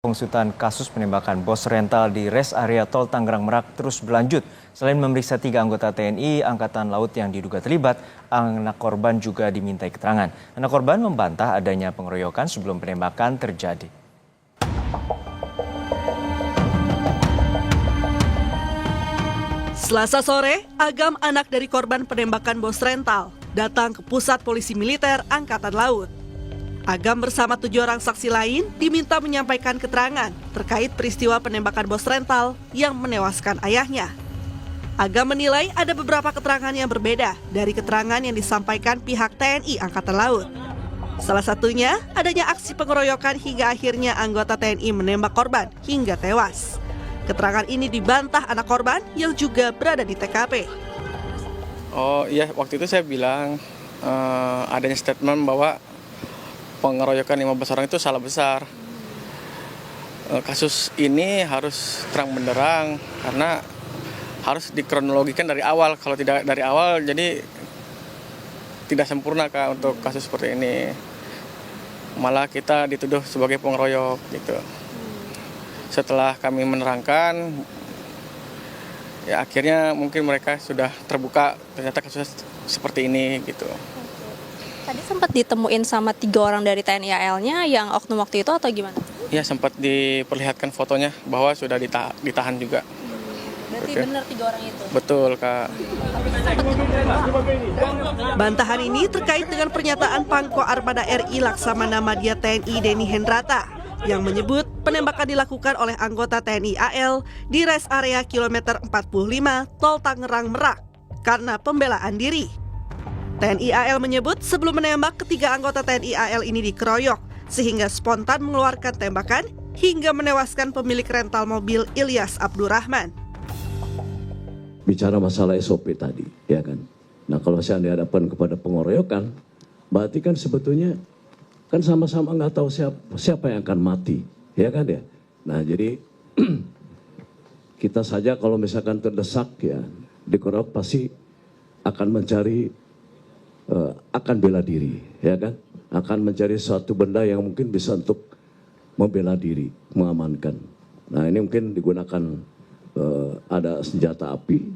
Pengusutan kasus penembakan bos rental di res area tol Tangerang Merak terus berlanjut. Selain memeriksa 3 anggota TNI Angkatan Laut yang diduga terlibat, anak korban juga dimintai keterangan. Anak korban membantah adanya pengeroyokan sebelum penembakan terjadi. Selasa sore, Agam, anak dari korban penembakan bos rental, datang ke Pusat Polisi Militer Angkatan Laut. Agam bersama 7 orang saksi lain diminta menyampaikan keterangan terkait peristiwa penembakan bos rental yang menewaskan ayahnya. Agam menilai ada beberapa keterangan yang berbeda dari keterangan yang disampaikan pihak TNI Angkatan Laut. Salah satunya adanya aksi pengeroyokan hingga akhirnya anggota TNI menembak korban hingga tewas. Keterangan ini dibantah anak korban yang juga berada di TKP. Oh iya, waktu itu saya bilang adanya statement bahwa pengeroyokan 15 orang itu salah besar. Kasus ini harus terang benderang karena harus dikronologikan dari awal. Kalau tidak dari awal, jadi tidak sempurna Kak untuk kasus seperti ini. Malah kita dituduh sebagai pengeroyok gitu. Setelah kami menerangkan, ya akhirnya mungkin mereka sudah terbuka ternyata kasusnya seperti ini gitu. Tadi sempat ditemuin sama 3 orang dari TNI AL-nya yang oknum waktu itu atau gimana? Ya sempat diperlihatkan fotonya bahwa sudah ditahan juga. Berarti benar 3 orang itu? Betul Kak. Bantahan ini terkait dengan pernyataan Pangko Armada RI Laksamana Madya TNI Denny Hendrata yang menyebut penembakan dilakukan oleh anggota TNI AL di res area kilometer 45 Tol Tangerang Merak karena pembelaan diri. TNI AL menyebut sebelum menembak ketiga anggota TNI AL ini dikeroyok sehingga spontan mengeluarkan tembakan hingga menewaskan pemilik rental mobil Ilyas Abdurrahman. Bicara masalah SOP tadi, ya kan. Nah kalau saya dihadapkan kepada pengeroyokan, berarti kan sebetulnya kan sama-sama nggak tahu siapa yang akan mati, ya kan ya. Nah jadi kita saja kalau misalkan terdesak ya dikeroyok pasti akan mencari akan bela diri, ya kan? Akan mencari suatu benda yang mungkin bisa untuk membela diri, mengamankan. Nah ini mungkin digunakan ada senjata api.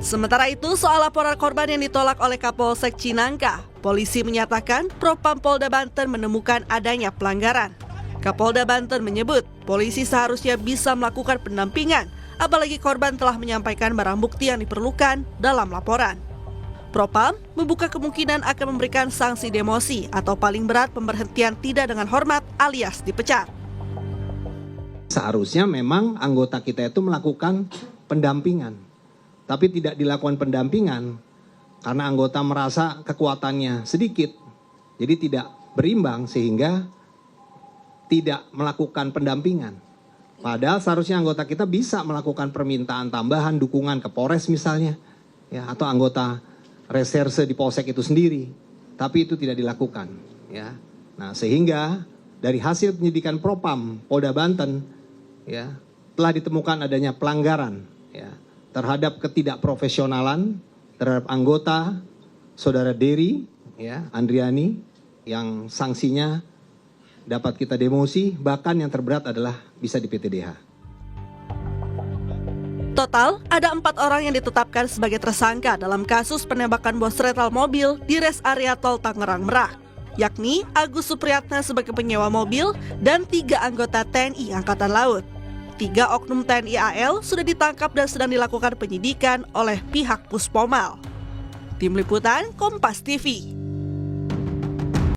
Sementara itu soal laporan korban yang ditolak oleh Kapolsek Cinangka, polisi menyatakan Propam Polda Banten menemukan adanya pelanggaran. Kapolda Banten menyebut polisi seharusnya bisa melakukan pendampingan, apalagi korban telah menyampaikan barang bukti yang diperlukan dalam laporan. Propam membuka kemungkinan akan memberikan sanksi demosi atau paling berat pemberhentian tidak dengan hormat alias dipecat. Seharusnya memang anggota kita itu melakukan pendampingan, tapi tidak dilakukan pendampingan karena anggota merasa kekuatannya sedikit, jadi tidak berimbang sehingga tidak melakukan pendampingan. Padahal seharusnya anggota kita bisa melakukan permintaan tambahan dukungan ke Polres misalnya, ya atau anggota reserse di Polsek itu sendiri, tapi itu tidak dilakukan, ya. Nah, sehingga dari hasil penyidikan Propam Polda Banten, ya, telah ditemukan adanya pelanggaran, ya, terhadap ketidakprofesionalan terhadap anggota Saudara Dery, ya, Andriani, yang sanksinya dapat kita demosi, bahkan yang terberat adalah bisa di PTDH. Total, ada 4 orang yang ditetapkan sebagai tersangka dalam kasus penembakan bos rental mobil di res area tol Tangerang Merak, yakni Agus Supriyatna sebagai penyewa mobil dan 3 anggota TNI Angkatan Laut. 3 oknum TNI AL sudah ditangkap dan sedang dilakukan penyidikan oleh pihak Puspomal. Tim Liputan Kompas TV.